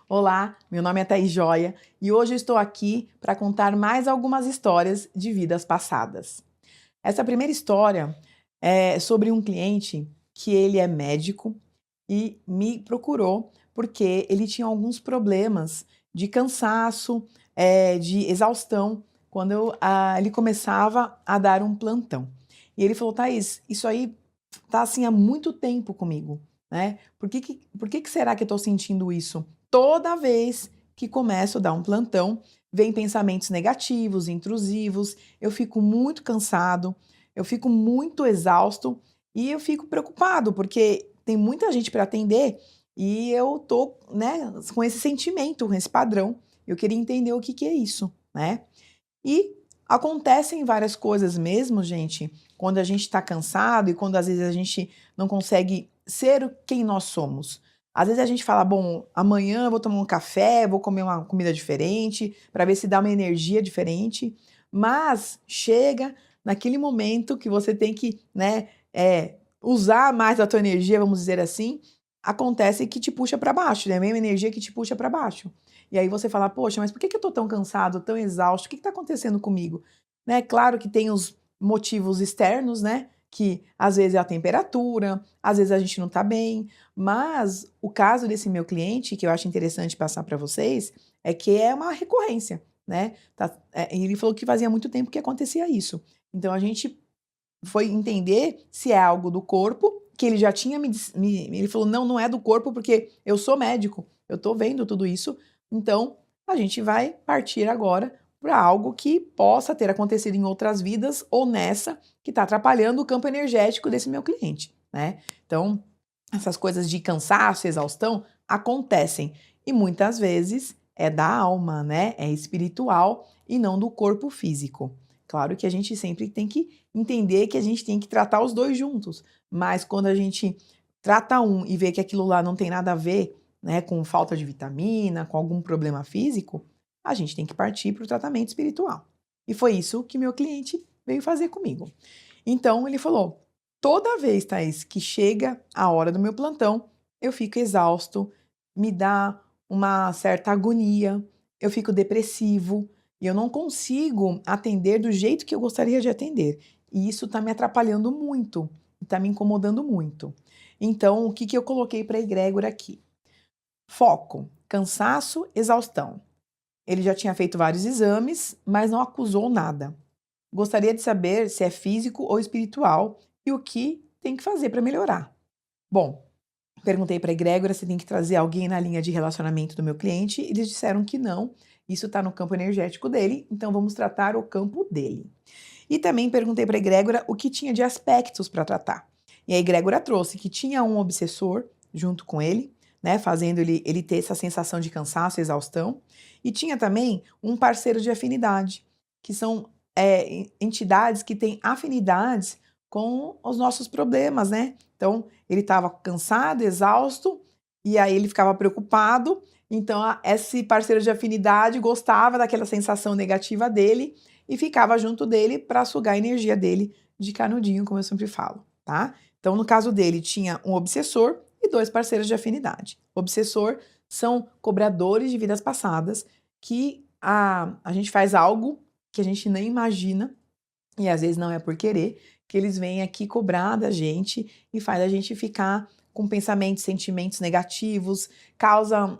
Olá, meu nome é Thaís Joia e hoje eu estou aqui para contar mais algumas histórias de vidas passadas. Essa primeira história é sobre um cliente que ele é médico e me procurou porque ele tinha alguns problemas de cansaço, de exaustão, quando ele começava a dar um plantão. E ele falou, Thaís, isso aí tá assim há muito tempo comigo, né? Por que que será que eu tô sentindo isso? Toda vez que começo a dar um plantão, vem pensamentos negativos, intrusivos, eu fico muito cansado, eu fico muito exausto e eu fico preocupado, porque tem muita gente para atender e eu tô, né, com esse sentimento, com esse padrão. Eu queria entender o que que é isso, né? E acontecem várias coisas mesmo, gente, quando a gente está cansado e quando às vezes a gente não consegue ser quem nós somos. Às vezes a gente fala, bom, amanhã eu vou tomar um café, vou comer uma comida diferente, para ver se dá uma energia diferente, mas chega naquele momento que você tem que, né, usar mais a tua energia, vamos dizer assim, acontece que te puxa para baixo, né? A mesma energia que te puxa para baixo. E aí você fala, poxa, mas por que que eu tô tão cansado, tão exausto? O que que tá acontecendo comigo? Né, claro que tem os motivos externos, né? Que às vezes é a temperatura, às vezes a gente não tá bem, mas o caso desse meu cliente, que eu acho interessante passar para vocês, é que é uma recorrência, né? Ele falou que fazia muito tempo que acontecia isso. Então a gente foi entender se é algo do corpo, que ele já tinha ele falou: "Não, não é do corpo, porque eu sou médico, eu tô vendo tudo isso, então a gente vai partir agora para algo que possa ter acontecido em outras vidas ou nessa, que está atrapalhando o campo energético desse meu cliente", né. Então, essas coisas de cansaço, exaustão acontecem e muitas vezes é da alma, né, é espiritual e não do corpo físico. Claro que a gente sempre tem que entender que a gente tem que tratar os 2 juntos, mas quando a gente trata um e vê que aquilo lá não tem nada a ver, né, com falta de vitamina, com algum problema físico, a gente tem que partir para o tratamento espiritual. E foi isso que meu cliente veio fazer comigo. Então ele falou: "Toda vez, Thaís, que chega a hora do meu plantão, eu fico exausto, me dá uma certa agonia, eu fico depressivo e eu não consigo atender do jeito que eu gostaria de atender. E isso está me atrapalhando muito, está me incomodando muito. Então, o que que eu coloquei para a egrégora aqui? Foco, cansaço, exaustão. Ele já tinha feito vários exames, mas não acusou nada. Gostaria de saber se é físico ou espiritual e o que tem que fazer para melhorar. Bom, perguntei para a egrégora se tem que trazer alguém na linha de relacionamento do meu cliente, e eles disseram que não, isso está no campo energético dele, então vamos tratar o campo dele. E também perguntei para a egrégora o que tinha de aspectos para tratar. E a egrégora trouxe que tinha um obsessor junto com ele, né, fazendo ele ter essa sensação de cansaço, exaustão, e tinha também um parceiro de afinidade, que são entidades que têm afinidades com os nossos problemas, né? Então, ele estava cansado, exausto, e aí ele ficava preocupado. Então, esse parceiro de afinidade gostava daquela sensação negativa dele e ficava junto dele para sugar a energia dele de canudinho, como eu sempre falo, tá? Então, no caso dele, tinha um obsessor e 2 parceiros de afinidade. Obsessor são cobradores de vidas passadas que a gente faz algo que a gente nem imagina, e às vezes não é por querer, que eles vêm aqui cobrar da gente e faz a gente ficar com pensamentos, sentimentos negativos, causa,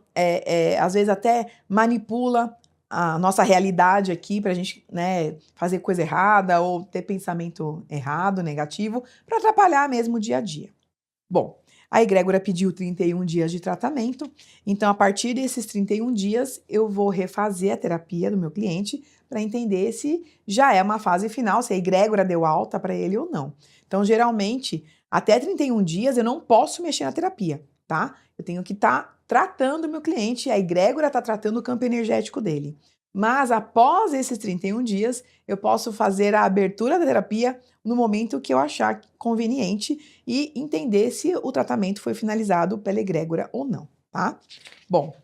às vezes até manipula a nossa realidade aqui para a gente, né, fazer coisa errada ou ter pensamento errado, negativo, para atrapalhar mesmo o dia a dia. Bom, a egrégora pediu 31 dias de tratamento, então a partir desses 31 dias eu vou refazer a terapia do meu cliente para entender se já é uma fase final, se a egrégora deu alta para ele ou não. Então, geralmente, até 31 dias eu não posso mexer na terapia, tá? Eu tenho que estar tratando o meu cliente, a egrégora está tratando o campo energético dele. Mas após esses 31 dias, eu posso fazer a abertura da terapia no momento que eu achar conveniente e entender se o tratamento foi finalizado pela egrégora ou não, tá? Bom,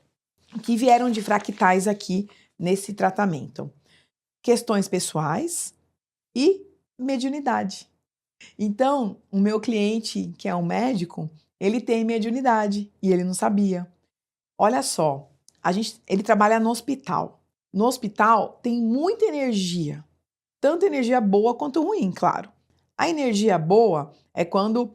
o que vieram de fractais aqui nesse tratamento? Questões pessoais e mediunidade. Então, o meu cliente, que é um médico, ele tem mediunidade e ele não sabia. Olha só, ele trabalha no hospital. No hospital tem muita energia, tanto energia boa quanto ruim, claro. A energia boa é quando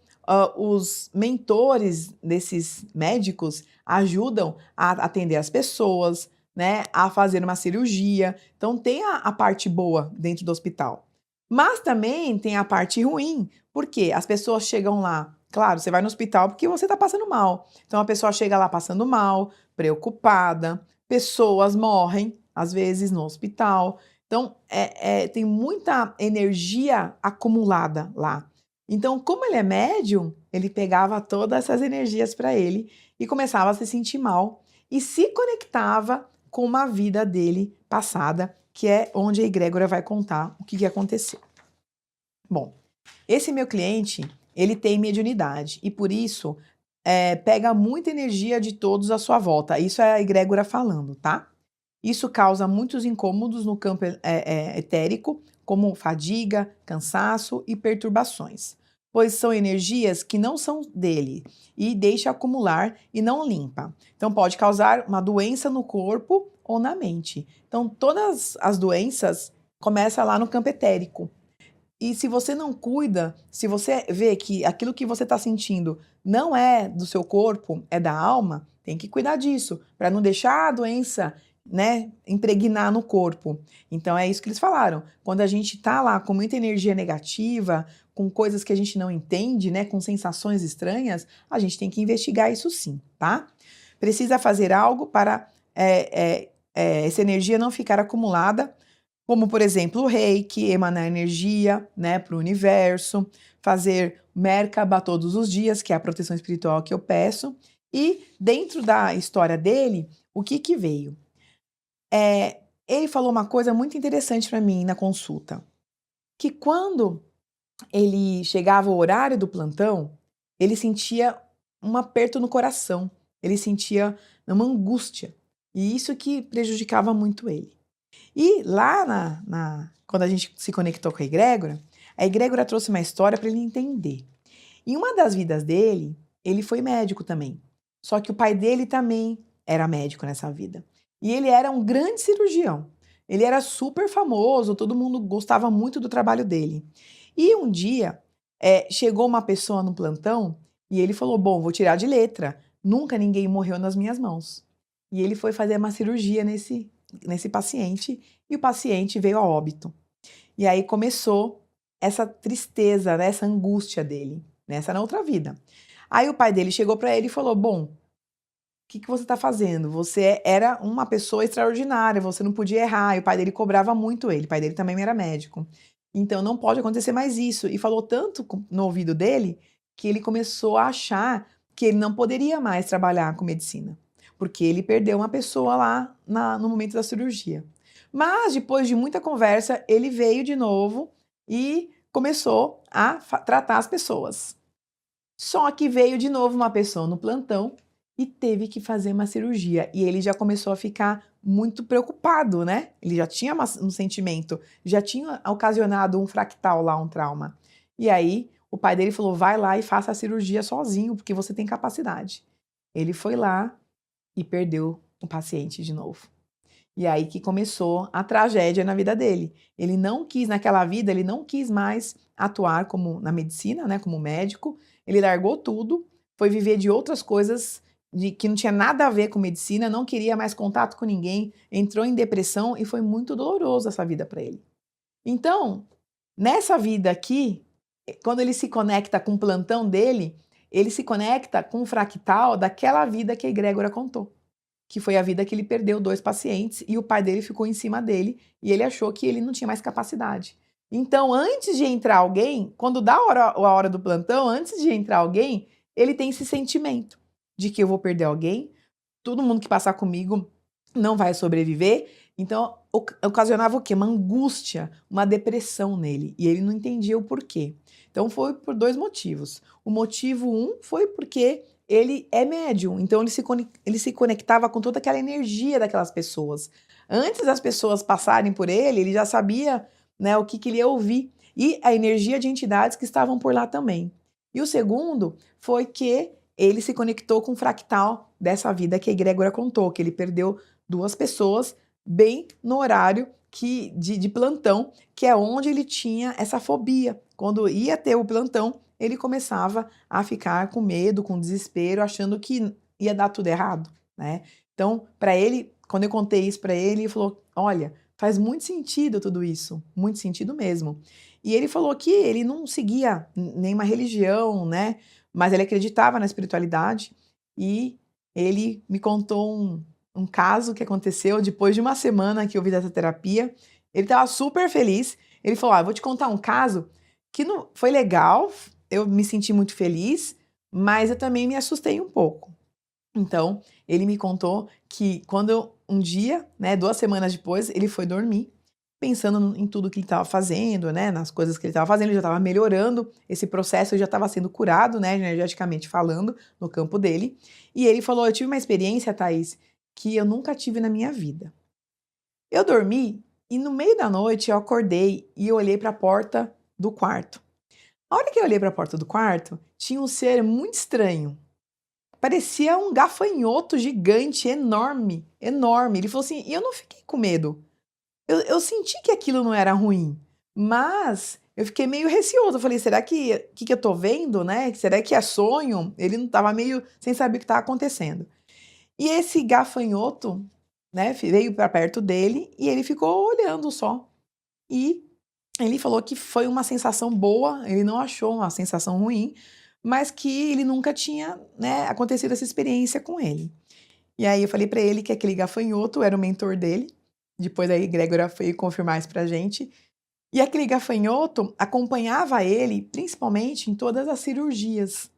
os mentores desses médicos ajudam a atender as pessoas, né, a fazer uma cirurgia. Então tem a parte boa dentro do hospital. Mas também tem a parte ruim, porque as pessoas chegam lá. Claro, você vai no hospital porque você está passando mal. Então a pessoa chega lá passando mal, preocupada, pessoas morrem, às vezes, no hospital. Então, tem muita energia acumulada lá. Então, como ele é médium, ele pegava todas essas energias para ele e começava a se sentir mal e se conectava com uma vida dele passada, que é onde a egrégora vai contar o que aconteceu. Bom, esse meu cliente, ele tem mediunidade e por isso pega muita energia de todos à sua volta. Isso é a egrégora falando, tá? Isso causa muitos incômodos no campo etérico, como fadiga, cansaço e perturbações, pois são energias que não são dele e deixa acumular e não limpa. Então pode causar uma doença no corpo ou na mente. Então todas as doenças começam lá no campo etérico. E se você não cuida, se você vê que aquilo que você está sentindo não é do seu corpo, é da alma, tem que cuidar disso, para não deixar a doença, né, impregnar no corpo. Então é isso que eles falaram. Quando a gente está lá com muita energia negativa, com coisas que a gente não entende, né, com sensações estranhas, a gente tem que investigar isso sim, tá? Precisa fazer algo para essa energia não ficar acumulada, como, por exemplo, o reiki, emanar energia, né, para o universo, fazer Merkaba todos os dias, que é a proteção espiritual que eu peço. E dentro da história dele, o que veio? Ele falou uma coisa muito interessante para mim na consulta, que quando ele chegava ao horário do plantão, ele sentia um aperto no coração, ele sentia uma angústia, e isso que prejudicava muito ele. E lá quando a gente se conectou com a egrégora trouxe uma história para ele entender. Em uma das vidas dele, ele foi médico também. Só que o pai dele também era médico nessa vida. E ele era um grande cirurgião. Ele era super famoso, todo mundo gostava muito do trabalho dele. E um dia, chegou uma pessoa no plantão e ele falou: bom, vou tirar de letra. Nunca ninguém morreu nas minhas mãos. E ele foi fazer uma cirurgia nesse paciente e o paciente veio a óbito. E aí começou essa tristeza, né, essa angústia dele, nessa na outra vida. Aí o pai dele chegou para ele e falou: bom, o que você está fazendo? Você era uma pessoa extraordinária, você não podia errar. E o pai dele cobrava muito ele, o pai dele também era médico. Então não pode acontecer mais isso. E falou tanto no ouvido dele que ele começou a achar que ele não poderia mais trabalhar com medicina, porque ele perdeu uma pessoa lá no momento da cirurgia. Mas depois de muita conversa, ele veio de novo e começou a tratar as pessoas. Só que veio de novo uma pessoa no plantão e teve que fazer uma cirurgia. E ele já começou a ficar muito preocupado, né? Ele já tinha um sentimento, já tinha ocasionado um fractal lá, um trauma. E aí o pai dele falou: vai lá e faça a cirurgia sozinho, porque você tem capacidade. Ele foi lá e perdeu o paciente de novo. E aí que começou a tragédia na vida dele. Ele não quis, naquela vida, ele não quis mais atuar como na medicina, né, como médico. Ele largou tudo, foi viver de outras coisas que não tinha nada a ver com medicina, não queria mais contato com ninguém, entrou em depressão e foi muito doloroso essa vida para ele. Então, nessa vida aqui, quando ele se conecta com o plantão dele, ele se conecta com o fractal daquela vida que a egrégora contou, que foi a vida que ele perdeu 2 pacientes e o pai dele ficou em cima dele e ele achou que ele não tinha mais capacidade. Então, antes de entrar alguém, quando dá a hora do plantão, antes de entrar alguém, ele tem esse sentimento de que eu vou perder alguém, todo mundo que passar comigo não vai sobreviver. Então, ocasionava o quê? Uma angústia, uma depressão nele. E ele não entendia o porquê. Então, foi por 2 motivos. O motivo 1 foi porque ele é médium, então ele se conectava com toda aquela energia daquelas pessoas. Antes das pessoas passarem por ele já sabia, né, o que ele ia ouvir e a energia de entidades que estavam por lá também. E o segundo foi que ele se conectou com o fractal dessa vida que a egrégora contou, que ele perdeu 2 pessoas bem no horário de plantão, que é onde ele tinha essa fobia. Quando ia ter o plantão, ele começava a ficar com medo, com desespero, achando que ia dar tudo errado, né. Então, para ele, quando eu contei isso para ele, ele falou: "Olha, faz muito sentido tudo isso, muito sentido mesmo". E ele falou que ele não seguia nenhuma religião, né, mas ele acreditava na espiritualidade, e ele me contou um caso que aconteceu depois de uma semana que eu fiz essa terapia. Ele estava super feliz, ele falou: "Ah, eu vou te contar um caso que não foi legal, eu me senti muito feliz, mas eu também me assustei um pouco". Então, ele me contou que um dia, né, 2 semanas depois, ele foi dormir, pensando em tudo que ele estava fazendo, né, nas coisas que ele estava fazendo, ele já estava melhorando, esse processo já estava sendo curado, né, energeticamente falando, no campo dele. E ele falou: "Eu tive uma experiência, Thaís, que eu nunca tive na minha vida. Eu dormi e no meio da noite eu acordei e eu olhei para a porta do quarto. A hora que eu olhei para a porta do quarto, tinha um ser muito estranho. Parecia um gafanhoto gigante, enorme, enorme". Ele falou assim: "E eu não fiquei com medo. Eu senti que aquilo não era ruim, mas eu fiquei meio receoso". Eu falei: "Será que eu tô vendo, né? Será que é sonho?". Ele não estava meio sem saber o que estava acontecendo. E esse gafanhoto, né, veio para perto dele e ele ficou olhando só. E ele falou que foi uma sensação boa, ele não achou uma sensação ruim, mas que ele nunca tinha, né, acontecido essa experiência com ele. E aí eu falei pra ele que aquele gafanhoto era o mentor dele, depois a egrégora foi confirmar isso pra gente, e aquele gafanhoto acompanhava ele, principalmente em todas as cirurgias.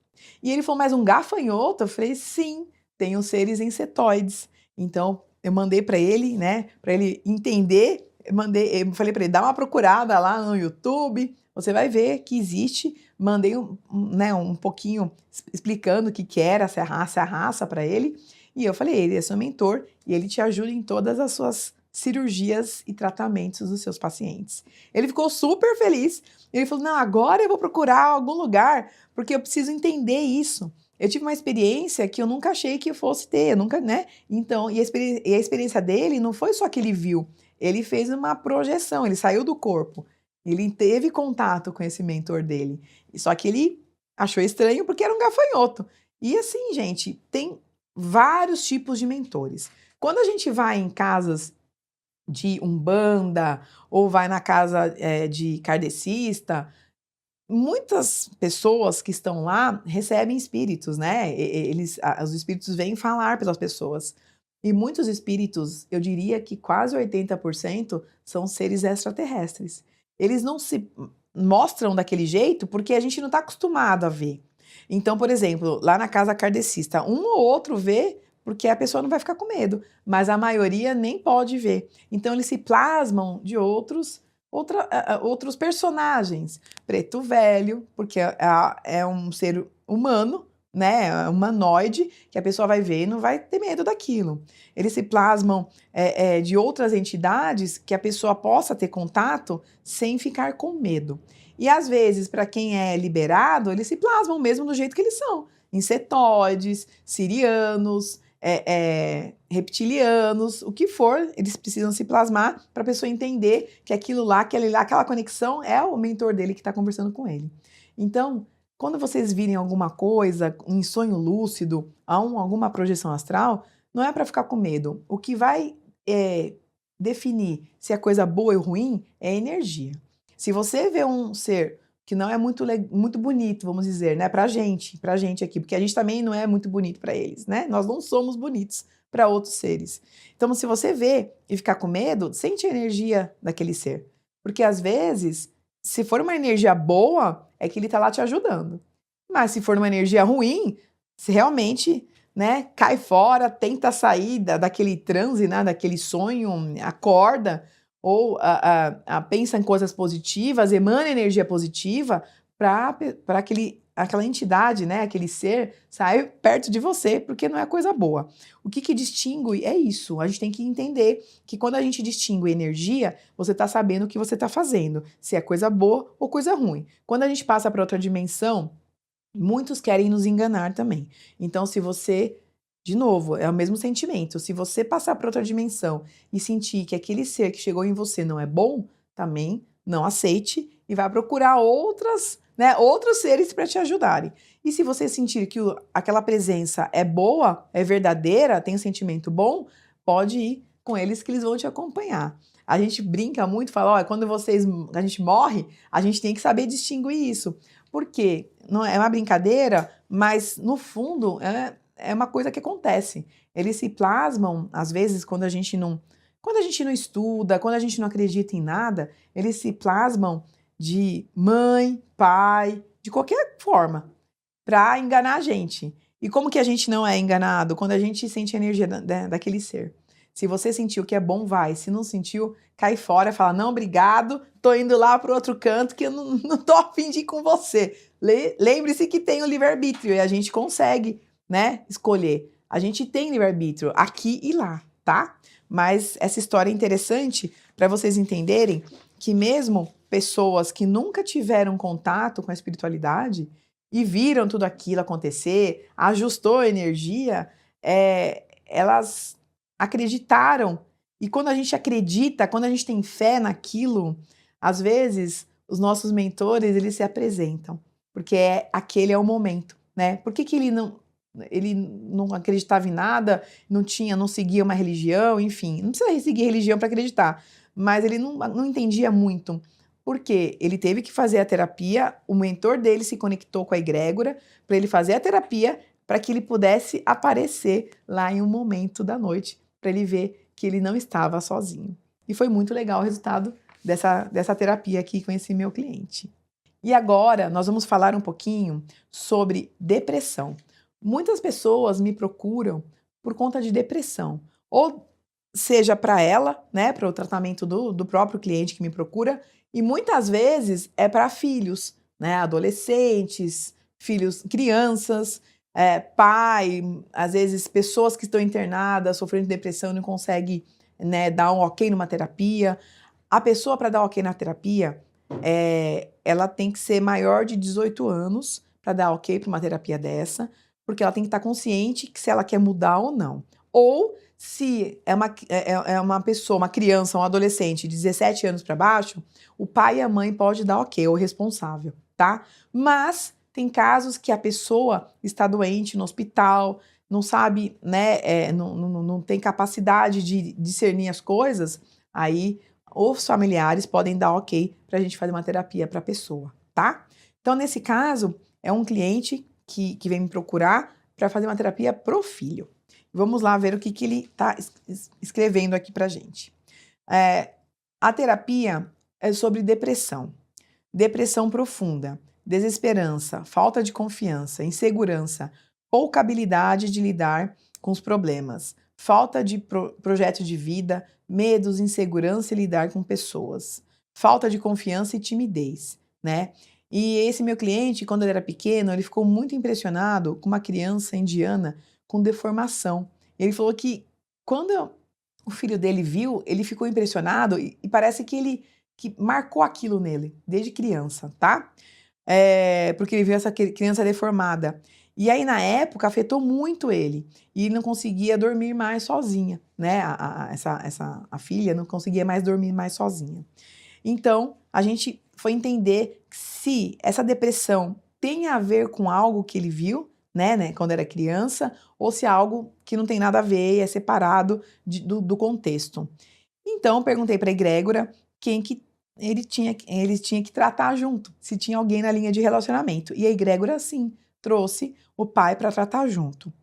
E ele falou: "Mas um gafanhoto?". Eu falei: "Sim, tem os seres insetoides". Então eu mandei pra ele, né, pra ele entender, eu falei pra ele: "Dá uma procurada lá no YouTube, você vai ver que existe". Mandei né, um pouquinho explicando o que que era essa raça pra ele, e eu falei: "Ele é seu mentor e ele te ajuda em todas as suas cirurgias e tratamentos dos seus pacientes". Ele ficou super feliz. Ele falou: "Não, agora eu vou procurar algum lugar, porque eu preciso entender isso. Eu tive uma experiência que eu nunca achei que eu fosse ter, eu nunca, né". Então, e a experiência dele não foi só que ele viu, ele fez uma projeção, ele saiu do corpo. Ele teve contato com esse mentor dele. E só que ele achou estranho porque era um gafanhoto. E assim, gente, tem vários tipos de mentores. Quando a gente vai em casas de umbanda ou vai na casa, de kardecista, muitas pessoas que estão lá recebem espíritos, né, os espíritos vêm falar pelas pessoas. E muitos espíritos, eu diria que quase 80% são seres extraterrestres. Eles não se mostram daquele jeito, porque a gente não está acostumado a ver. Então, por exemplo, lá na casa kardecista, um ou outro vê, porque a pessoa não vai ficar com medo, mas a maioria nem pode ver. Então eles se plasmam de outros personagens. Preto velho, porque é um ser humano, né, humanoide, que a pessoa vai ver e não vai ter medo daquilo. Eles se plasmam, de outras entidades que a pessoa possa ter contato sem ficar com medo. E às vezes, para quem é liberado, eles se plasmam mesmo do jeito que eles são. Insetoides, sirianos, reptilianos, o que for, eles precisam se plasmar para a pessoa entender que aquilo lá, aquela conexão é o mentor dele que está conversando com ele. Então, quando vocês virem alguma coisa em sonho lúcido, alguma projeção astral, não é para ficar com medo. O que vai definir se é coisa boa ou ruim é a energia. Se você vê um ser que não é muito bonito, vamos dizer, né, pra gente aqui, porque a gente também não é muito bonito para eles, né? Nós não somos bonitos para outros seres. Então, se você vê e ficar com medo, sente a energia daquele ser. Porque às vezes, se for uma energia boa, é que ele tá lá te ajudando. Mas se for uma energia ruim, se realmente, né, cai fora, tenta sair daquele transe, né, daquele sonho, acorda, ou pensa em coisas positivas, emana energia positiva para aquela entidade, né, aquele ser, sair perto de você, porque não é coisa boa. O que distingue é isso, a gente tem que entender que quando a gente distingue energia, você está sabendo o que você está fazendo, se é coisa boa ou coisa ruim. Quando a gente passa para outra dimensão, muitos querem nos enganar também. Então, se você De novo, é o mesmo sentimento. Se você passar para outra dimensão e sentir que aquele ser que chegou em você não é bom, também não aceite e vá procurar outros seres para te ajudarem. E se você sentir que aquela presença é boa, é verdadeira, tem um sentimento bom, pode ir com eles que eles vão te acompanhar. A gente brinca muito, fala, olha, quando a gente morre, a gente tem que saber distinguir isso. Porque não é uma brincadeira, mas no fundo é uma coisa que acontece. Eles se plasmam, às vezes, quando a gente não estuda, quando a gente não acredita em nada, eles se plasmam de mãe, pai, de qualquer forma, para enganar a gente. E como que a gente não é enganado? Quando a gente sente a energia daquele ser. Se você sentiu que é bom, vai. Se não sentiu, cai fora, fala, não, obrigado, tô indo lá para outro canto que eu não tô a fim de ir com você. Lembre-se que tem o livre-arbítrio e a gente consegue, né, escolher. A gente tem livre-arbítrio aqui e lá, tá? Mas essa história é interessante para vocês entenderem que mesmo pessoas que nunca tiveram contato com a espiritualidade e viram tudo aquilo acontecer, ajustou a energia, elas acreditaram. E quando a gente acredita, quando a gente tem fé naquilo, às vezes os nossos mentores, eles se apresentam, porque aquele é o momento, né? Por que ele não acreditava em nada, não seguia uma religião, enfim, não precisa seguir religião para acreditar, mas ele não entendia muito. Porque ele teve que fazer a terapia, o mentor dele se conectou com a egrégora para ele fazer a terapia, para que ele pudesse aparecer lá em um momento da noite, para ele ver que ele não estava sozinho. E foi muito legal o resultado dessa terapia aqui com esse meu cliente. E agora nós vamos falar um pouquinho sobre depressão. Muitas pessoas me procuram por conta de depressão, ou seja para ela, né, para o tratamento do próprio cliente que me procura, e muitas vezes é para filhos, né, adolescentes, filhos, crianças, pai, às vezes pessoas que estão internadas, sofrendo de depressão e não conseguem, né, dar um ok numa terapia. A pessoa para dar ok na terapia, ela tem que ser maior de 18 anos para dar ok para uma terapia dessa, porque ela tem que estar consciente que se ela quer mudar ou não. Ou se é uma pessoa, uma criança, um adolescente de 17 anos para baixo, o pai e a mãe podem dar ok, ou responsável, tá? Mas tem casos que a pessoa está doente no hospital, não sabe, né, não tem capacidade de discernir as coisas, aí os familiares podem dar ok para a gente fazer uma terapia para a pessoa, tá? Então, nesse caso, é um cliente que vem me procurar para fazer uma terapia pro filho. Vamos lá ver o que ele está escrevendo aqui para a gente. A terapia é sobre depressão. Depressão profunda, desesperança, falta de confiança, insegurança, pouca habilidade de lidar com os problemas, falta de projeto de vida, medos, insegurança e lidar com pessoas, falta de confiança e timidez, né? E esse meu cliente, quando ele era pequeno, ele ficou muito impressionado com uma criança indiana com deformação. Ele falou que quando o filho dele viu, ele ficou impressionado e parece que marcou aquilo nele, desde criança, tá? Porque ele viu essa criança deformada. E aí, na época, afetou muito ele. E ele não conseguia dormir mais sozinha, né? A filha não conseguia mais dormir mais sozinha. Então, a gente foi entender se essa depressão tem a ver com algo que ele viu, né, quando era criança, ou se é algo que não tem nada a ver e é separado do contexto. Então, perguntei para a egrégora quem que ele tinha que tratar junto, se tinha alguém na linha de relacionamento. E a egrégora, sim, trouxe o pai para tratar junto.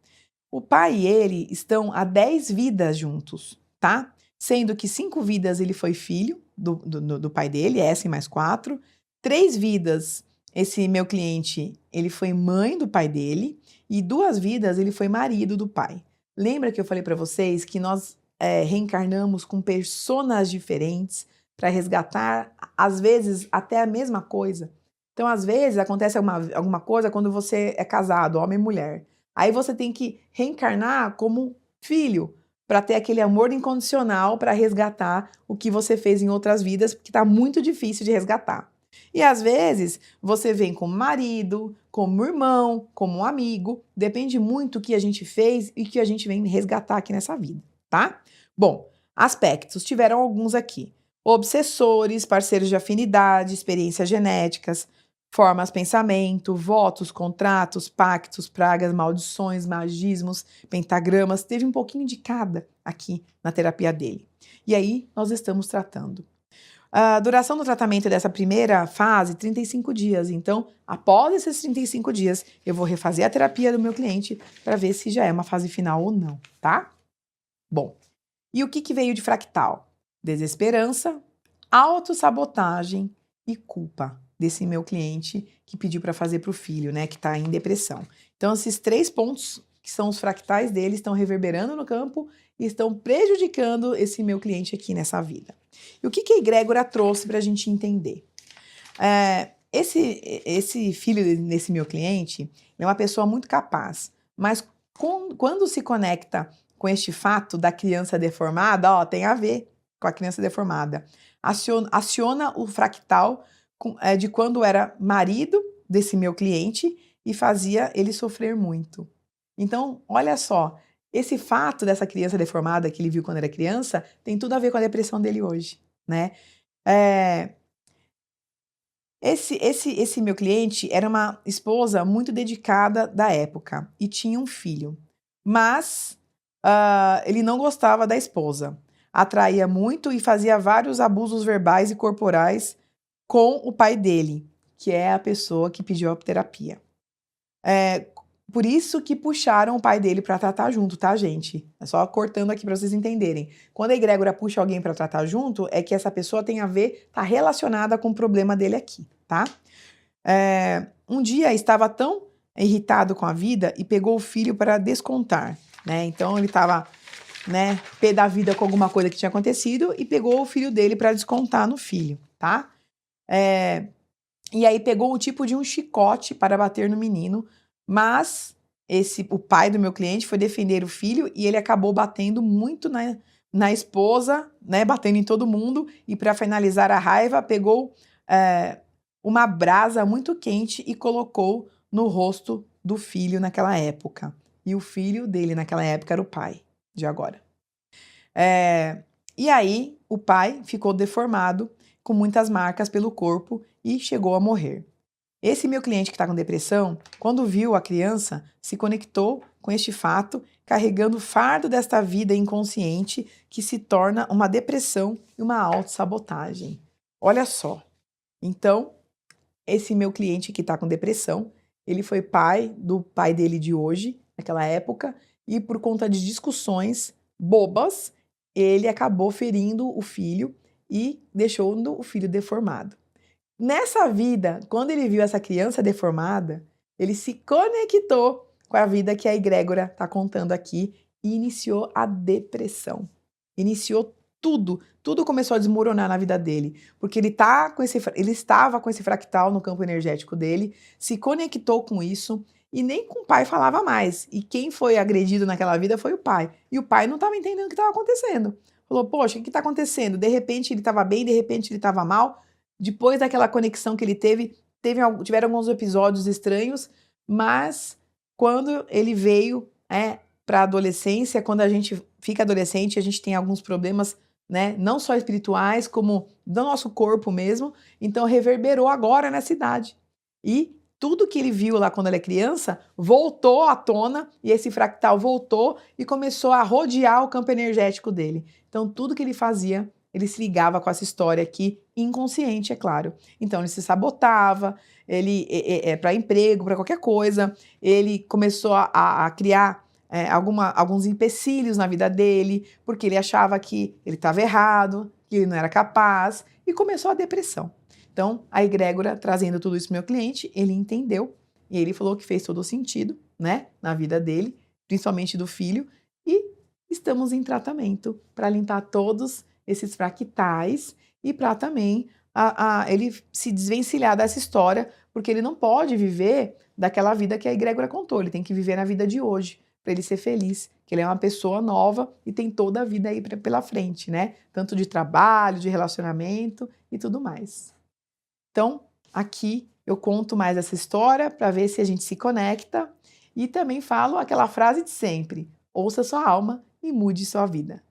O pai e ele estão há 10 vidas juntos, tá? Sendo que 5 vidas ele foi filho do pai dele, essa e mais 4. 3 vidas, esse meu cliente, ele foi mãe do pai dele. E 2 vidas, ele foi marido do pai. Lembra que eu falei para vocês que nós reencarnamos com personas diferentes para resgatar, às vezes, até a mesma coisa? Então, às vezes, acontece alguma coisa quando você é casado, homem e mulher. Aí você tem que reencarnar como filho, para ter aquele amor incondicional para resgatar o que você fez em outras vidas, porque está muito difícil de resgatar. E às vezes você vem como marido, como irmão, como um amigo, depende muito do que a gente fez e que a gente vem resgatar aqui nessa vida, tá? Bom, aspectos, tiveram alguns aqui. Obsessores, parceiros de afinidade, experiências genéticas, formas pensamento, votos, contratos, pactos, pragas, maldições, magismos, pentagramas, teve um pouquinho de cada aqui na terapia dele. E aí nós estamos tratando. A duração do tratamento dessa primeira fase, 35 dias. Então, após esses 35 dias, eu vou refazer a terapia do meu cliente para ver se já é uma fase final ou não, tá? Bom, e o que veio de fractal? Desesperança, autossabotagem e culpa desse meu cliente que pediu para fazer para o filho, né, que está em depressão. Então, esses 3 pontos, que são os fractais dele, estão reverberando no campo e estão prejudicando esse meu cliente aqui nessa vida. E o que a egrégora trouxe para a gente entender? Esse filho desse meu cliente é uma pessoa muito capaz, mas quando se conecta com este fato da criança deformada, ó, tem a ver com a criança deformada, aciona o fractal de quando era marido desse meu cliente e fazia ele sofrer muito. Então, olha só, esse fato dessa criança deformada que ele viu quando era criança tem tudo a ver com a depressão dele hoje, né? Esse meu cliente era uma esposa muito dedicada da época e tinha um filho, mas ele não gostava da esposa, atraía muito e fazia vários abusos verbais e corporais com o pai dele, que é a pessoa que pediu a terapia. Por isso que puxaram o pai dele para tratar junto, tá, gente? É só cortando aqui para vocês entenderem. Quando a egrégora puxa alguém para tratar junto, é que essa pessoa tem a ver, tá relacionada com o problema dele aqui, tá? Um dia estava tão irritado com a vida e pegou o filho para descontar, né? Então ele estava, né, pé da vida com alguma coisa que tinha acontecido e pegou o filho dele para descontar no filho, tá? E aí pegou o tipo de um chicote para bater no menino, mas o pai do meu cliente foi defender o filho e ele acabou batendo muito na esposa, né, batendo em todo mundo, e para finalizar a raiva, pegou uma brasa muito quente e colocou no rosto do filho naquela época. E o filho dele naquela época era o pai de agora. E aí o pai ficou deformado, com muitas marcas pelo corpo e chegou a morrer. Esse meu cliente que está com depressão, quando viu a criança, se conectou com este fato, carregando o fardo desta vida inconsciente que se torna uma depressão e uma autossabotagem. Olha só. Então, esse meu cliente que está com depressão, ele foi pai do pai dele de hoje, naquela época, e por conta de discussões bobas, ele acabou ferindo o filho e deixando o filho deformado. Nessa vida, quando ele viu essa criança deformada, ele se conectou com a vida que a egrégora está contando aqui e iniciou a depressão. Iniciou tudo começou a desmoronar na vida dele, porque ele estava com esse fractal no campo energético dele, se conectou com isso e nem com o pai falava mais. E quem foi agredido naquela vida foi o pai. E o pai não estava entendendo o que estava acontecendo. Falou, poxa, o que está acontecendo? De repente ele estava bem, de repente ele estava mal. Depois daquela conexão que ele tiveram alguns episódios estranhos, mas quando ele veio para a adolescência, quando a gente fica adolescente, a gente tem alguns problemas, né, não só espirituais, como do nosso corpo mesmo, então reverberou agora nessa idade. E tudo que ele viu lá quando ele é criança voltou à tona, e esse fractal voltou e começou a rodear o campo energético dele. Então tudo que ele fazia, ele se ligava com essa história aqui, inconsciente, é claro. Então ele se sabotava, ele para emprego, para qualquer coisa, ele começou a criar alguns empecilhos na vida dele, porque ele achava que ele estava errado, que ele não era capaz, e começou a depressão. Então, a egrégora, trazendo tudo isso para o meu cliente, ele entendeu, e ele falou que fez todo o sentido, né, na vida dele, principalmente do filho, e estamos em tratamento para limpar todos esses fractais e para também ele se desvencilhar dessa história, porque ele não pode viver daquela vida que a egrégora contou, ele tem que viver na vida de hoje, para ele ser feliz, que ele é uma pessoa nova e tem toda a vida aí pela frente, né? Tanto de trabalho, de relacionamento e tudo mais. Então, aqui eu conto mais essa história para ver se a gente se conecta e também falo aquela frase de sempre: ouça sua alma e mude sua vida.